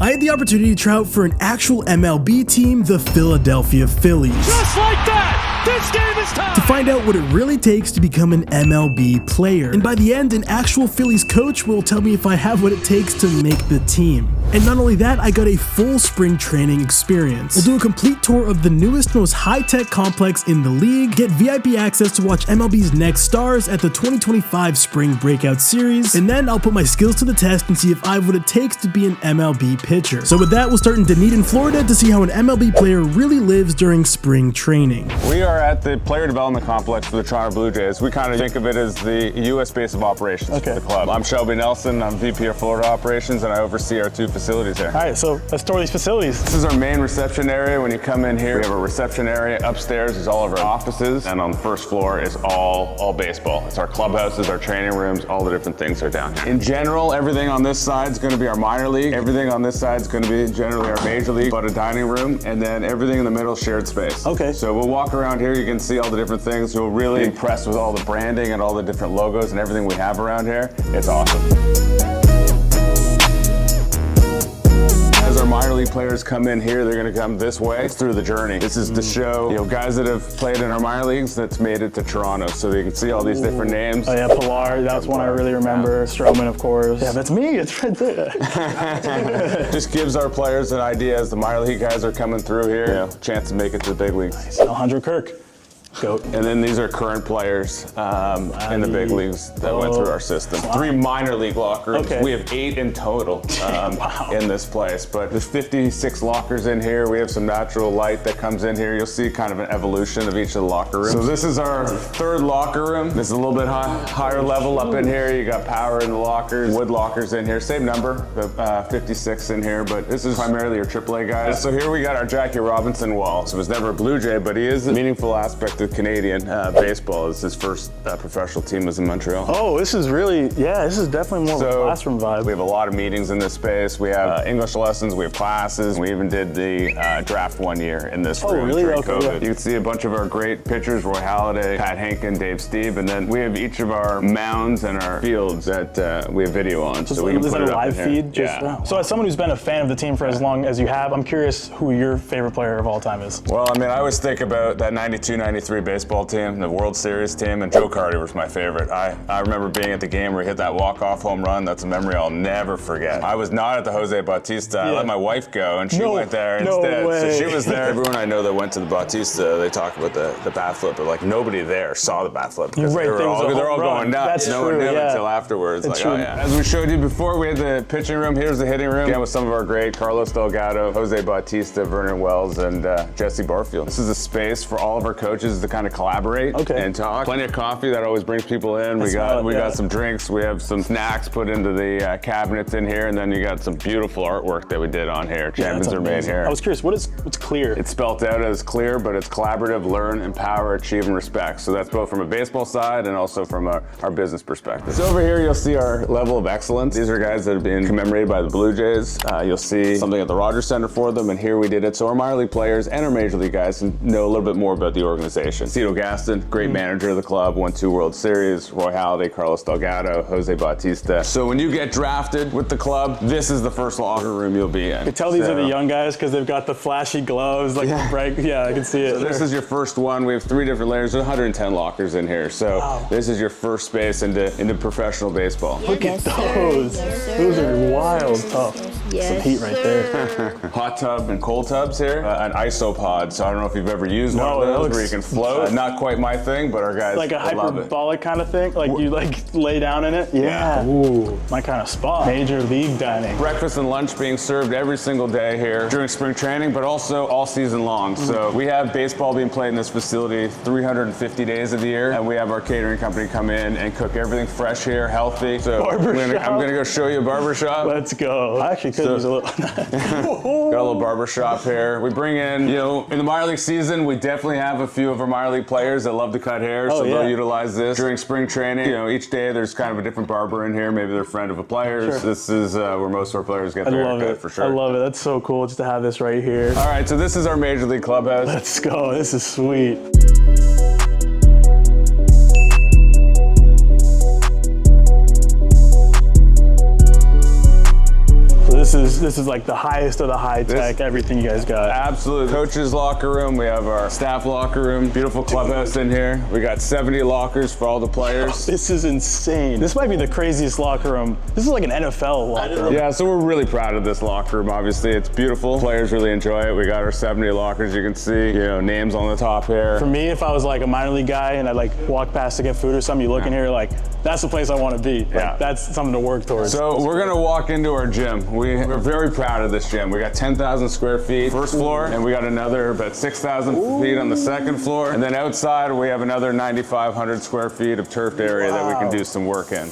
I had the opportunity to try out for an actual MLB team, the Philadelphia Phillies. Just like that! This game is tied! To find out what it really takes to become an MLB player. And by the end, an actual Phillies coach will tell me if I have what it takes to make the team. And not only that, I got a full spring training experience. We'll do a complete tour of the newest, most high-tech complex in the league, get VIP access to watch MLB's next stars at the 2025 Spring Breakout Series, and then I'll put my skills to the test and see if I have what it takes to be an MLB pitcher. So with that, we'll start in Dunedin, Florida to see how an MLB player really lives during spring training. We are at the player development complex for the Toronto Blue Jays. We kind of think of it as the U.S. base of operations for the club. I'm Shelby Nelson, I'm VP of Florida Operations, and I oversee our 2 facilities here. All right, so let's tour these facilities. This is our main reception area. When you come in here, we have a reception area. Upstairs is all of our offices, and on the first floor is all baseball. It's our clubhouses, our training rooms, all the different things are down here. In general, everything on this side is going to be our minor league. Everything on this side is going to be generally our major league, but a dining room, and then everything in the middle is shared space. Okay. So we'll walk around here. You can see all the different things. You'll really be impressed with all the branding and all the different logos and everything we have around here. It's awesome. As our minor league players come in here, they're going to come this way. It's through the journey. This is to show, guys that have played in our minor leagues that's made it to Toronto, so they can see all these different names. Oh yeah, Pilar, that's one I really remember. Yeah. Strowman, of course. Yeah, that's me, it's right there. Just gives our players an idea as the minor league guys are coming through here, chance to make it to the big leagues. Nice. Alejandro Kirk. Goat. And then these are current players in the big leagues that went through our system. 3 minor league locker rooms. Okay. We have 8 in total in this place, but there's 56 lockers in here. We have some natural light that comes in here. You'll see kind of an evolution of each of the locker rooms. So this is our 3rd locker room. This is a little bit higher level up in here. You got power in the lockers, wood lockers in here. Same number, 56 in here, but this is primarily your AAA guys. So here we got our Jackie Robinson wall. So he was never a Blue Jay, but he is a meaningful aspect of Canadian baseball. His first professional team was in Montreal. Oh, this is really, this is definitely more of a classroom vibe. We have a lot of meetings in this space. We have English lessons, we have classes. We even did the draft 1 year in this room during COVID. Yeah. You can see a bunch of our great pitchers, Roy Halladay, Pat Henkin, Dave Steve, and then we have each of our mounds and our fields that we have video on. So we can put it up live feed? So as someone who's been a fan of the team for as long as you have, I'm curious who your favorite player of all time is. Well, I mean, I always think about that 92-93 baseball team, the World Series team, and Joe Carter was my favorite. I remember being at the game where he hit that walk-off home run. That's a memory I'll never forget. I was not at the Jose Bautista. I let my wife go, and she went there instead. So she was there. Everyone I know that went to the Bautista, they talk about the bat flip, but like nobody there saw the bat flip because they're all going nuts. No one knew until afterwards. Like, As we showed you before, we had the pitching room. Here's the hitting room. Again, with some of our great Carlos Delgado, Jose Bautista, Vernon Wells, and Jesse Barfield. This is a space for all of our coaches to kind of collaborate and talk. Plenty of coffee, that always brings people in. We got some drinks. We have some snacks put into the cabinets in here, and then you got some beautiful artwork that we did on here. Champions are made here. I was curious, what's clear? It's spelled out as clear, but it's collaborative, learn, empower, achieve, and respect. So that's both from a baseball side and also from our business perspective. So over here, you'll see our level of excellence. These are guys that have been commemorated by the Blue Jays. You'll see something at the Rogers Center for them, and here we did it. So our minor league players and our major league guys know a little bit more about the organization. Cito Gaston, great manager of the club, won 2 World Series, Roy Halladay, Carlos Delgado, Jose Bautista. So when you get drafted with the club, this is the first locker room you'll be in. You can tell these are the young guys because they've got the flashy gloves, like the bright, I can see it. So this is your first one. We have 3 different layers. There's 110 lockers in here. So this is your first space into professional baseball. Look at those. Those are wild tough. Some heat right there. Hot tub and cold tubs here. An isopod. So I don't know if you've ever used one of those where you can float. Not quite my thing, but our guys like a hyperbolic kind of thing? Like you lay down in it? Yeah. Ooh, my kind of spot. Major league dining. Breakfast and lunch being served every single day here during spring training, but also all season long. So we have baseball being played in this facility 350 days of the year, and we have our catering company come in and cook everything fresh here, healthy. So I'm gonna go show you a barbershop. Let's go. I actually could use a little. Got a little barbershop here. We bring in, in the minor league season, we definitely have a few of our minor league players that love to cut hair, so they'll utilize this. During spring training, each day there's kind of a different barber in here. Maybe they're a friend of a player's. Sure. This is where most of our players get their haircut for sure. I love it. That's so cool just to have this right here. All right, so this is our Major League clubhouse. Let's go. This is sweet. This is this is like the highest of the high tech, everything you guys got. Absolutely. Coach's locker room. We have our staff locker room. Beautiful clubhouse in here. We got 70 lockers for all the players. This is insane. This might be the craziest locker room. This is like an NFL locker room. Yeah, so we're really proud of this locker room. Obviously, it's beautiful. Players really enjoy it. We got our 70 lockers. You can see, names on the top here. For me, if I was like a minor league guy and I like walk past to get food or something, you look in here like, that's the place I want to be. Like, that's something to work towards. So we're gonna walk into our gym. We're very proud of this gym. We got 10,000 square feet first floor, and we got another about 6,000 feet on the second floor. And then outside, we have another 9,500 square feet of turfed area that we can do some work in.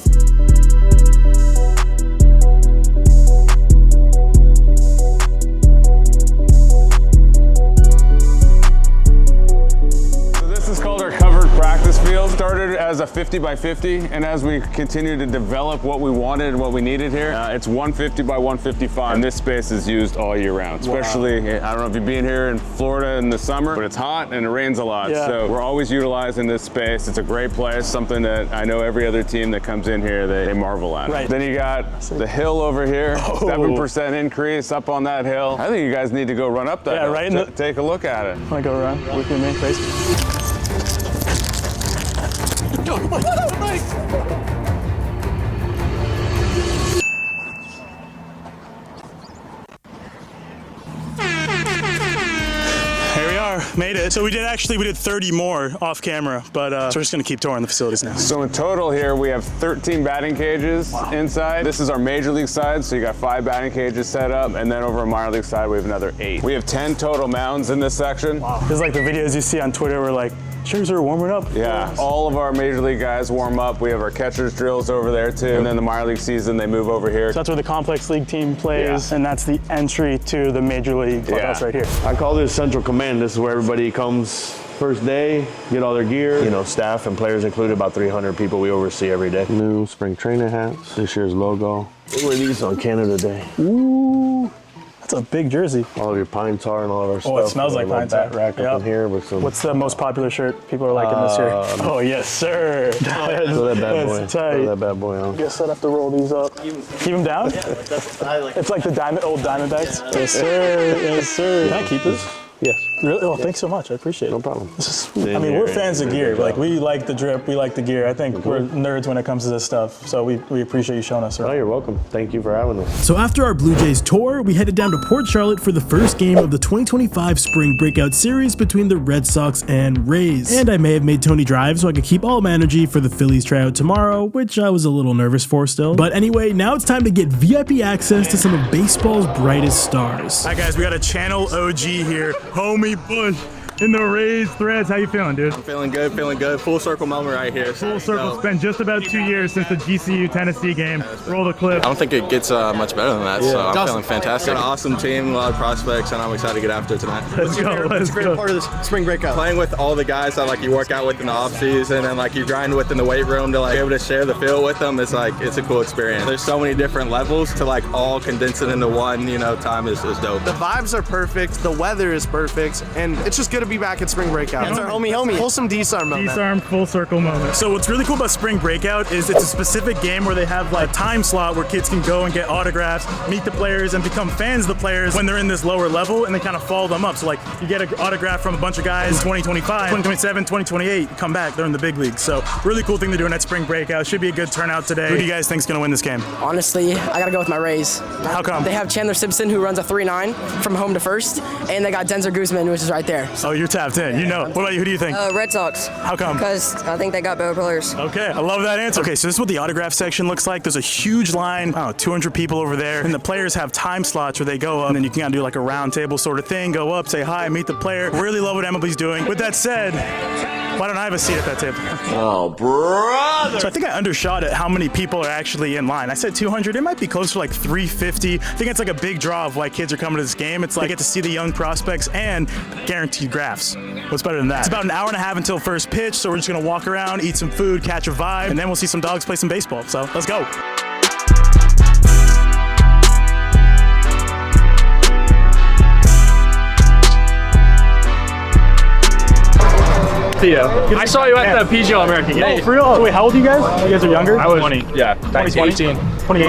Started as a 50 by 50, and as we continue to develop what we wanted and what we needed here, it's 150 by 155. And this space is used all year round, especially, I don't know if you've been here in Florida in the summer, but it's hot and it rains a lot. So we're always utilizing this space. It's a great place, something that I know every other team that comes in here, they marvel at. Then you got the hill over here, 7% increase up on that hill. I think you guys need to go run up that hill. Right. Take a look at it. Want to go run with your main face? Here we are, made it. So we did 30 more off camera, but so we're just gonna keep touring the facilities now. So in total here, we have 13 batting cages inside. This is our major league side, so you got 5 batting cages set up, and then over our minor league side, we have another 8. We have 10 total mounds in this section. Wow. This is like the videos you see on Twitter where like, Sugars are warming up. Yeah, all of our major league guys warm up. We have our catcher's drills over there too. And then the minor league season, they move over here. So that's where the complex league team plays, and that's the entry to the major league clubhouse right here. I call this Central Command. This is where everybody comes first day, get all their gear. Staff and players included, about 300 people we oversee every day. New spring training hats, this year's logo. We wear these on Canada Day. Ooh. That's a big jersey. All of your pine tar and all of our stuff. Oh, it smells like pine tar. Rack up in here with some. What's the most popular shirt people are liking this year? Oh, yes, sir. Throw that bad boy. That's tight. Throw that bad boy on. Guess I'd have to roll these up. Keep them down? Yeah, it's like the old Diamondbacks. Yes, sir. Yes, sir. Can I keep this? Yes. Really? Oh, thanks so much. I appreciate it. No problem. We're fans of gear. Like, we like the drip. We like the gear. I think we're nerds when it comes to this stuff. So we appreciate you showing us. Oh, you're welcome. Thank you for having us. So after our Blue Jays tour, we headed down to Port Charlotte for the first game of the 2025 Spring Breakout Series between the Red Sox and Rays. And I may have made Tony drive so I could keep all my energy for the Phillies tryout tomorrow, which I was a little nervous for still. But anyway, now it's time to get VIP access to some of baseball's brightest stars. All right, guys, we got a channel OG here, homie Bush. In the Rays threads, how you feeling, dude? I'm feeling good, feeling good. Full circle moment right here. Full circle. It's been just about 2 years since the GCU Tennessee game. Roll the clip. I don't think it gets much better than that, so I'm feeling fantastic. Got an awesome team, a lot of prospects, and I'm excited to get after it tonight. Let's go. What's your favorite part of the spring breakout? Playing with all the guys that you work out with in the off season and you grind with in the weight room to be able to share the field with them. It's it's a cool experience. There's so many different levels to all condense it into one. Time is dope. The vibes are perfect. The weather is perfect, and it's just good to be back at spring breakout. It's our homie. Wholesome DSARM moment. DSARM full circle moment. So what's really cool about Spring Breakout is it's a specific game where they have a time slot where kids can go and get autographs, meet the players, and become fans of the players when they're in this lower level, and they kind of follow them up. So you get an autograph from a bunch of guys in 2025, 2027, 2028, you come back, they're in the big leagues. So really cool thing they're doing at Spring Breakout. Should be a good turnout today. Who do you guys think is going to win this game? Honestly, I got to go with my Rays. How come? They have Chandler Simpson, who runs a 3.9 from home to first, and they got Denzer Guzman, which is right there. Oh, you're tapped in. What about you? Who do you think? Red Sox. How come? Because I think they got better players. Okay, I love that answer. Okay, so this is what the autograph section looks like. There's a huge line, 200 people over there, and the players have time slots where they go up, and then you can kind of do a round table sort of thing, go up, say hi, meet the player. Really love what MLB's doing. With that said, why don't I have a seat at that table? Oh, brother! So I think I undershot at how many people are actually in line. I said 200. It might be closer to 350. I think it's a big draw of why kids are coming to this game. It's you get to see the young prospects and guaranteed graphs. What's better than that? It's about an hour and a half until first pitch, so we're just gonna walk around, eat some food, catch a vibe, and then we'll see some dogs play some baseball. So let's go. to you. I saw you at the PGO American game. Oh, for real? So wait, how old are you guys? You guys are younger? I was 20. Yeah, 2018. 2018?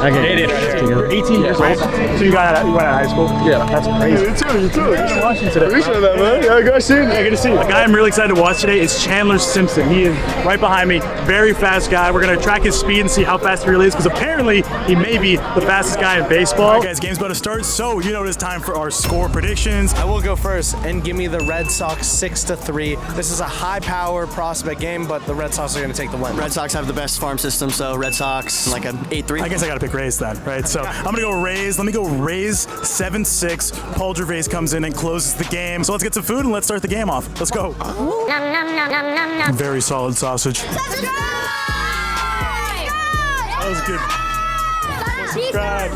Okay. You're 18 years old. So you went out of high school? Yeah. That's crazy. You too. Just watching today. Appreciate that, man. Yeah, good to see you. Yeah, good to see you. A guy I'm really excited to watch today is Chandler Simpson. He is right behind me. Very fast guy. We're going to track his speed and see how fast he really is, because apparently he may be the fastest guy in baseball. All right, guys, game's about to start, so you know it is time for our score predictions. I will go first and give me the Red Sox 6-3. This is a high-power prospect game, but the Red Sox are going to take the win. Red Sox have the best farm system, so Red Sox like an 8-3. I guess I got to pick Rays then, right? So I'm going to go Rays. Let me go Rays 7-6. Paul Gervais comes in and closes the game. So let's get some food and let's start the game off. Let's go. Very solid sausage. That was good.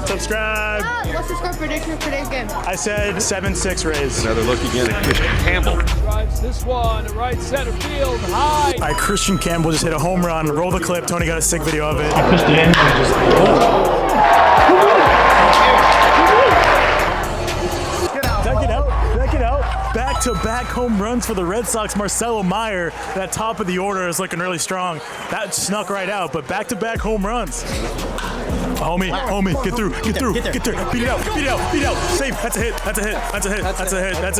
Subscribe. What's the score prediction for today's game? I said 7-6 Rays. Another look again at Christian Campbell. Drives this one to right center field, high. All right, Christian Campbell just hit a home run. Roll the clip. Tony got a sick video of it. Check it out. Back-to-back home runs for the Red Sox. Marcelo Meyer, that top of the order is looking really strong. That snuck right out, but back-to-back home runs. Homie, get through. Beat it out. Safe. That's a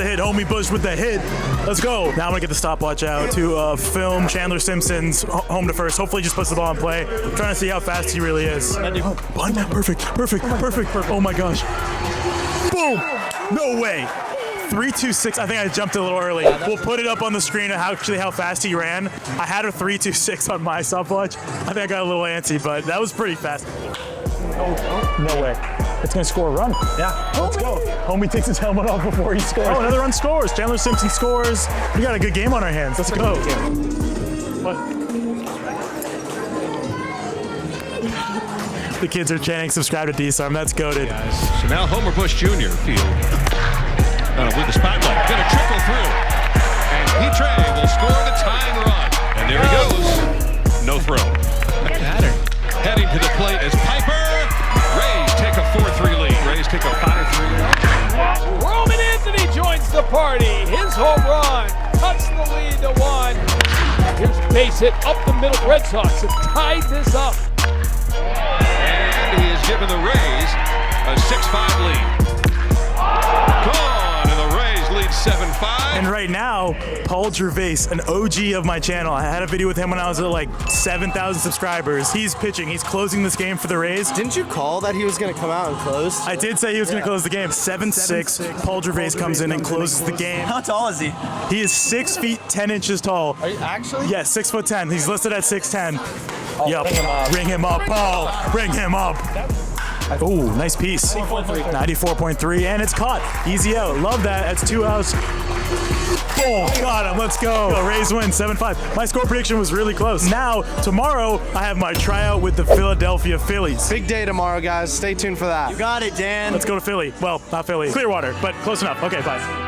hit. Homie Bush with the hit. Let's go. Now I'm gonna get the stopwatch out to film Chandler Simpson's home to first. Hopefully he just puts the ball in play. I'm trying to see how fast he really is. Oh, bunt. Perfect. Oh my gosh. Boom. No way. 3.26. I think I jumped a little early. We'll put it up on the screen of how fast he ran. I had a 3.26 on my stopwatch. I think I got a little antsy, but that was pretty fast. No way. It's going to score a run. Yeah, let's go. Homie takes his helmet off before he scores. Oh, another run scores. Chandler Simpson scores. We got a good game on our hands. Let's go. What? The kids are chanting, subscribe to DSARM. That's goated. So now Homer Bush Jr. field. With the spotlight, gonna trickle through, and Petre will score the tying run. And there he goes. No throw. Heading to the plate is Piper. Rays take a 4-3 lead. Rays take a 5-3 lead. Roman Anthony joins the party. His home run cuts the lead to 1. Here's a base hit up the middle. Red Sox have tied this up. And he has given the Rays a 6-5 lead. Gone. 7-5. And right now, Paul Gervais, an OG of my channel. I had a video with him when I was at like 7,000 subscribers. He's pitching. He's closing this game for the Rays. Didn't you call that he was going to come out and close? I did say he was going to close the game. 7-6. Paul Gervais comes in and closes the game. How tall is he? He is 6 feet 10 inches tall. Are you actually? Yes, 6'10". He's listed at 6'10". Yup. Ring him up, Paul. Ring him up. Oh, nice piece. 94.3, and it's caught. Easy out. Love that. That's 2 outs. Boom. Got him. Let's go. Rays win 7-5. My score prediction was really close. Now, tomorrow, I have my tryout with the Philadelphia Phillies. Big day tomorrow, guys. Stay tuned for that. You got it, Dan. Let's go to Philly. Well, not Philly. Clearwater, but close enough. Okay, bye.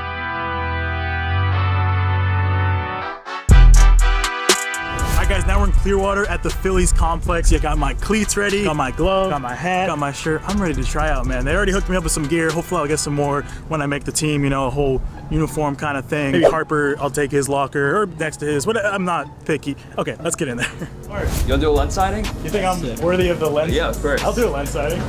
Guys, now we're in Clearwater at the Phillies complex. I got my cleats ready, got my glove, got my hat, got my shirt. I'm ready to try out, man. They already hooked me up with some gear. Hopefully I'll get some more when I make the team, you know, a whole uniform kind of thing. Maybe Harper, I'll take his locker or next to his. I'm not picky. Okay, let's get in there. You'll do a lens sighting? You think I'm worthy of the lens? Yeah, of course. I'll do a lens sighting.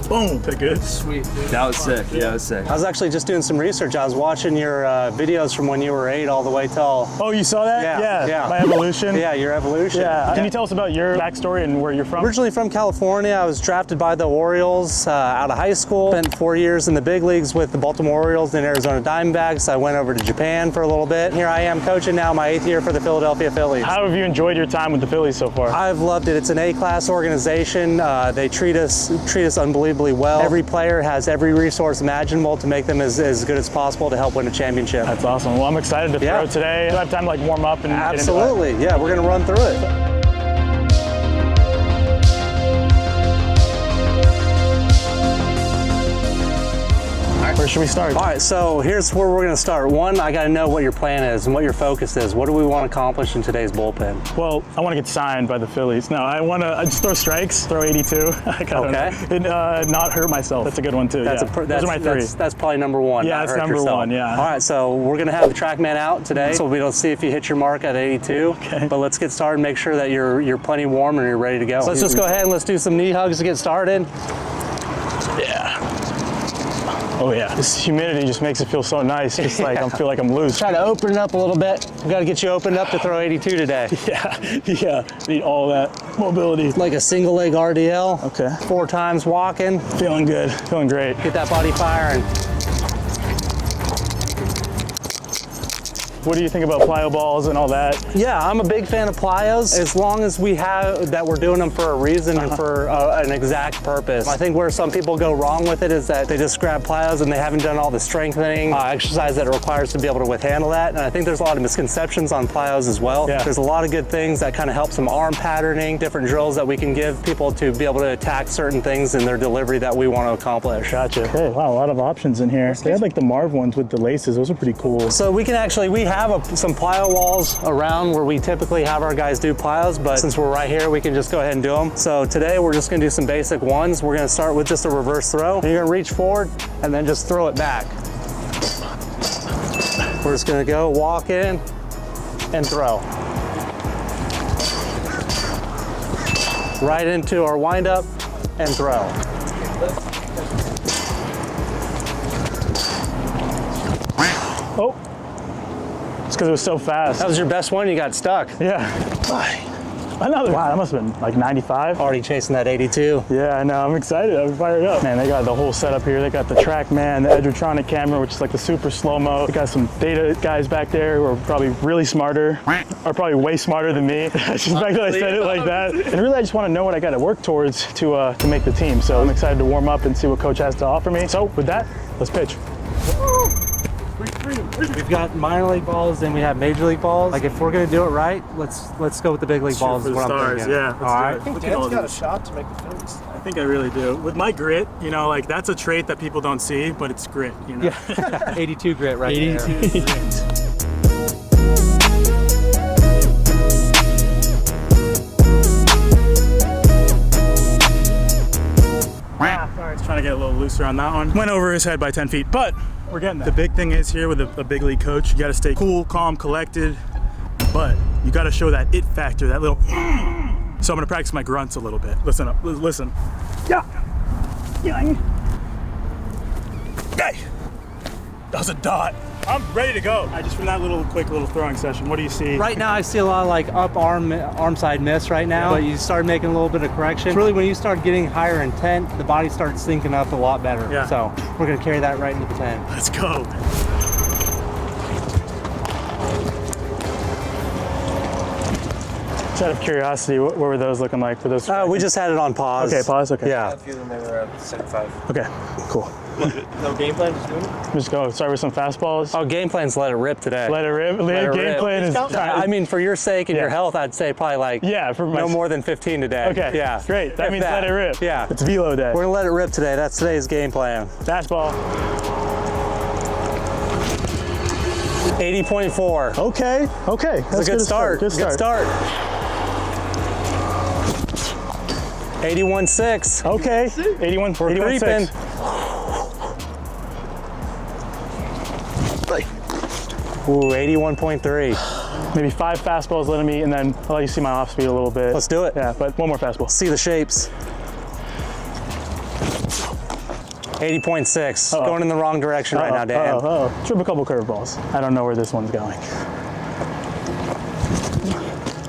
Boom. Is that good? Sweet, dude. That was sick. Yeah, that was sick. I was actually just doing some research. I was watching your videos from when you were 8 all the way till... Oh, you saw that? Yeah. My evolution? Yeah, your evolution. Yeah. Can you tell us about your backstory and where you're from? Originally from California. I was drafted by the Orioles out of high school. Spent 4 years in the big leagues with the Baltimore Orioles and Arizona Diamondbacks. I went over to Japan for a little bit. Here I am coaching now my 8th year for the Philadelphia Phillies. How have you enjoyed your time with the Phillies so far? I've loved it. It's an A-class organization. They treat us unbelievably well. Every player has every resource imaginable to make them as good as possible to help win a championship. That's awesome. Well, I'm excited to throw today. Do I have time to like warm up and Absolutely. Yeah, we're going to run through it. should we start? All right, so here's where we're gonna start. One, I gotta know what your plan is and what your focus is. What do we want to accomplish in today's bullpen? Well, I want to get signed by the Phillies. No, I want to just throw strikes, throw 82. Okay. And not hurt myself. That's a good one too. Those are my three. That's probably number one. Yeah, that's number one, yeah. All right, so we're gonna have the TrackMan out today, so we'll see if you hit your mark at 82. Okay. But let's get started, make sure that you're plenty warm and you're ready to go. So let's just go ahead and let's do some knee hugs to get started. Yeah. Oh yeah. This humidity just makes it feel so nice. Just like I feel like I'm loose. Try to open it up a little bit. We got to get you opened up to throw 82 today. Yeah. Need all that mobility. Like a single leg RDL. Okay. 4 times walking. Feeling good. Feeling great. Get that body firing. What do you think about plyo balls and all that? Yeah, I'm a big fan of plyos, as long as we have that we're doing them for a reason and for an exact purpose. I think where some people go wrong with it is that they just grab plyos and they haven't done all the strengthening exercise that it requires to be able to withhandle that. And I think there's a lot of misconceptions on plyos as well. Yeah. There's a lot of good things that kind of help some arm patterning, different drills that we can give people to be able to attack certain things in their delivery that we want to accomplish. Gotcha. Okay, wow, a lot of options in here. They had like the Marv ones with the laces. Those are pretty cool. So we have some plyo walls around where we typically have our guys do plyos, but since we're right here, we can just go ahead and do them. So today we're just gonna do some basic ones. We're gonna start with just a reverse throw. You're gonna reach forward and then just throw it back. We're just gonna go walk in and throw. Right into our wind up and throw. Oh. It's because it was so fast. That was your best one, you got stuck. Yeah. Another. Wow, that must have been like 95. Already chasing that 82. Yeah, I know, I'm excited, I'm fired up. Man, they got the whole setup here. They got the TrackMan, the Edgertronic camera, which is like the super slow-mo. They got some data guys back there who are probably really smarter, or probably way smarter than me. Just back that I said it like that. And really, I just want to know what I got to work towards to make the team. So I'm excited to warm up and see what coach has to offer me. So with that, let's pitch. We've got minor league balls and we have major league balls. Like if we're gonna do it right, let's go with the big league balls. For the stars, yeah. All right. I think Dan's got a shot to make the Phillies. I think I really do. With my grit, you know, like that's a trait that people don't see, but it's grit, you know? Yeah. 82 grit right 82 there. 82 grit. Trying to get a little looser on that one. Went over his head by 10 feet, but we're getting there. The big thing is here with a big league coach, you got to stay cool, calm, collected, but you got to show that it factor, that little. So I'm going to practice my grunts a little bit. Listen up, listen. Yeah. Yeah. Hey. That was a dot. I'm ready to go. Just from that quick little throwing session, what do you see? Right now I see a lot of like up arm side miss right now, but you start making a little bit of correction. Really when you start getting higher intent, the body starts syncing up a lot better. Yeah. So we're gonna carry that right into the 10. Let's go. Just out of curiosity, what were those looking like for those? We just had it on pause. Okay, pause, okay. Yeah. A few of them they were at 75. Okay, cool. No game plan, just doing it? Just go start with some fastballs. Oh, game plan's let it rip today. Let it rip. Game plan is. I mean, for your sake and your health, I'd say probably like for no more than 15 today. Okay. Yeah. Great. That means let it rip. Yeah. It's velo day. We're gonna let it rip today. That's today's game plan. Fastball. 80.4. Okay. That's a good start. Good start. 81.6. Okay. 81. We're creeping. Ooh, 81.3. Maybe 5 fastballs letting me, and then I'll let you see my off speed a little bit. Let's do it. Yeah, but one more fastball. See the shapes. 80.6. Going in the wrong direction right now, Dan. Trip a couple curveballs. I don't know where this one's going.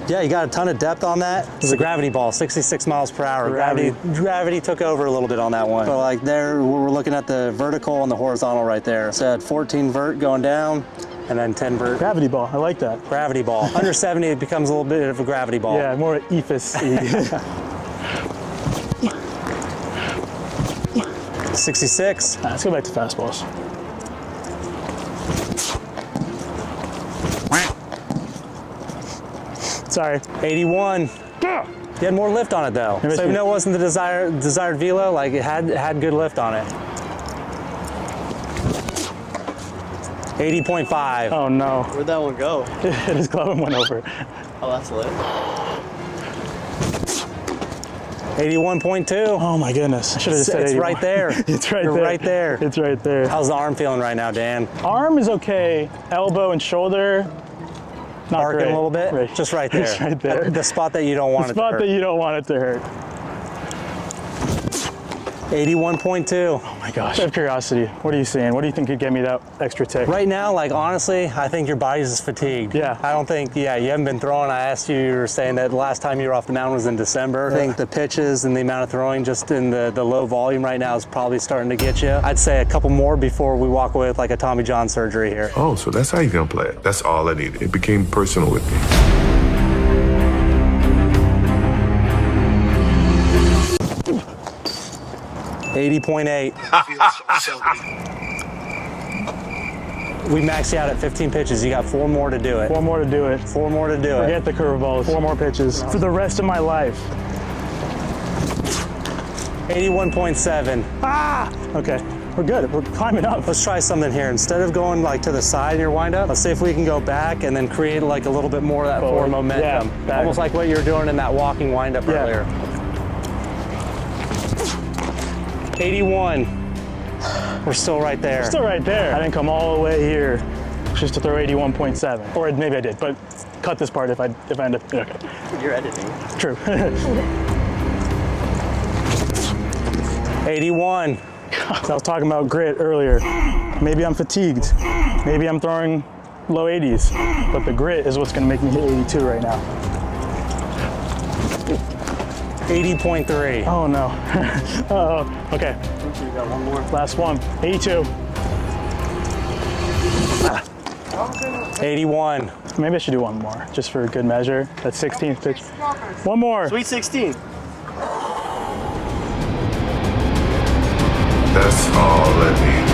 Yeah, you got a ton of depth on that. It's a gravity ball, 66 miles per hour. Gravity took over a little bit on that one. So like there, we're looking at the vertical and the horizontal right there. So at 14 vert going down, and then 10 vert. Gravity ball, I like that. Gravity ball. Under 70, it becomes a little bit of a gravity ball. Yeah, more ephus. 66. Let's go back to fastballs. Sorry. 81. Yeah. You had more lift on it though. So even though it wasn't the desired velo, like it had good lift on it. 80.5. Oh no. Where'd that one go? His glove and went over. Oh, that's lit. 81.2. Oh my goodness. I should have just said It's 81. right there. It's right You're there. right there. It's right there. How's the arm feeling right now, Dan? Arm is okay. Elbow and shoulder, not Arcing great. a little bit? Right. Just right there. Just right there. The spot that you don't want The it to hurt. spot that you don't want it to hurt. 81.2. Oh my gosh. Out of curiosity, what are you seeing? What do you think could get me that extra tick? Right now, like honestly, I think your body's just fatigued. Yeah. I don't think, you haven't been throwing. I asked you were saying that the last time you were off the mound was in December. I think the pitches and the amount of throwing just in the low volume right now is probably starting to get you. I'd say a couple more before we walk away with like a Tommy John surgery here. Oh, so that's how you're gonna play it. That's all I needed. It became personal with me. $80.8. We maxed you out at 15 pitches. You got 4 more to do it. 4 more to do it. 4 more to do it. Forget the curveballs. 4 more pitches for the rest of my life. 81.7. Ah! Okay, we're good. We're climbing up. Let's try something here. Instead of going like to the side in your windup, let's see if we can go back and then create like a little bit more of that forward momentum. Yeah, almost like what you were doing in that walking windup earlier. 81. We're still right there. We're still right there. I didn't come all the way here just to throw 81.7. Or maybe I did, but cut this part if I end up, okay. You're editing. True. 81. So I was talking about grit earlier. Maybe I'm fatigued. Maybe I'm throwing low 80s, but the grit is what's gonna make me hit 82 right now. 80.3. Oh no. Uh-oh. Okay. You got one more. Last one. 82. 81. Maybe I should do one more, just for good measure. That 16th pitch. One more. Sweet 16. That's all I needed.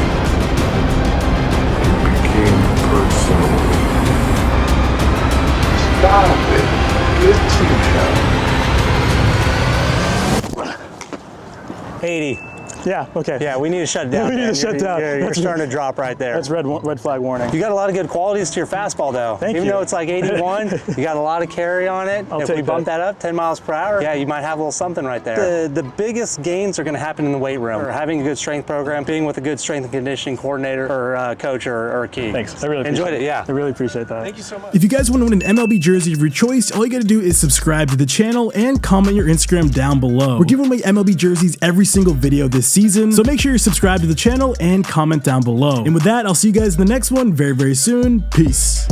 It became personal. Stop it. Get to shot. 80. Yeah, okay. Yeah, we need to shut it down. We need to man. shut down. You're starting to drop right there. That's red flag warning. You got a lot of good qualities to your fastball, though. Thank you. Even though it's like 81, you got a lot of carry on it. I'll if take we bump that. that up 10 miles per hour, yeah, you might have a little something right there. The biggest gains are going to happen in the weight room. Or having a good strength program, being with a good strength and conditioning coordinator or coach or key. Thanks. I really appreciate enjoyed it. Yeah. I really appreciate that. Thank you so much. If you guys want to win an MLB jersey of your choice, all you got to do is subscribe to the channel and comment your Instagram down below. We're giving away MLB jerseys every single video this season, so make sure you're subscribed to the channel and comment down below. And with that, I'll see you guys in the next one very, very soon. Peace.